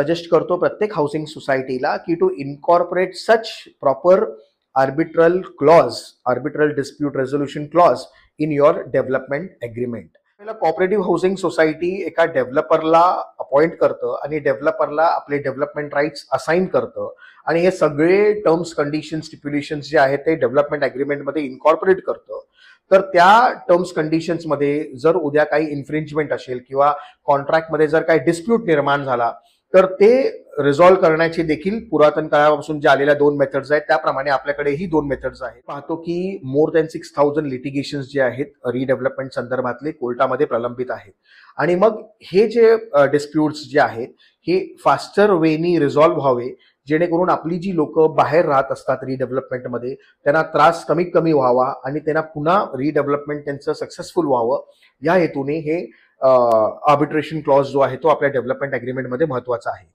Suggest करतो प्रत्येक housing सोसायटीला key to incorporate such proper arbitral dispute resolution clause in your development agreement. Cooperative housing society एका डेव्हलपरला appoint करतं आणि डेव्हलपरला आपले डेव्हलपमेंट राईट्स असाइन करतं आणि हे सगळे टर्म्स कंडिशन स्टिप्युलेशन्स जे आहेत ते डेव्हलपमेंट अग्रीमेंटमध्ये इनकॉर्पोरेट करतं. तर त्या टर्म्स कंडिशन्समध्ये जर उद्या काही इन्फ्रिंजमेंट असेल किंवा कॉन्ट्रॅक्टमध्ये जर काही डिस्प्यूट निर्माण झाला तर ते रिझॉल्व्ह करण्याची देखील पुरातन काळापासून ज्या आलेल्या 2 मेथड्स आहेत त्याप्रमाणे आपल्याकडे ही 2 मेथड्स आहेत. पाहतो की मोर दॅन 6000 लिटिगेशन्स जे आहेत रिडेव्हलपमेंट संदर्भातले कोर्टामध्ये प्रलंबित आहेत आणि मग हे जे डिस्प्यूट्स जे आहेत हे फास्टर वेनी रिझॉल्व्ह व्हावे, जेणेकरून आपली जी लोक बाहेर राहत असतात रिडेव्हलपमेंटमध्ये त्यांना त्रास कमीत कमी व्हावा आणि त्यांना पुन्हा रिडेव्हलपमेंट त्यांचं सक्सेसफुल व्हावं या हेतूने हे आर्बिट्रेशन क्लॉज जो आहे तो आपल्या डेव्हलपमेंट अग्रीमेंटमध्ये महत्वाचा आहे.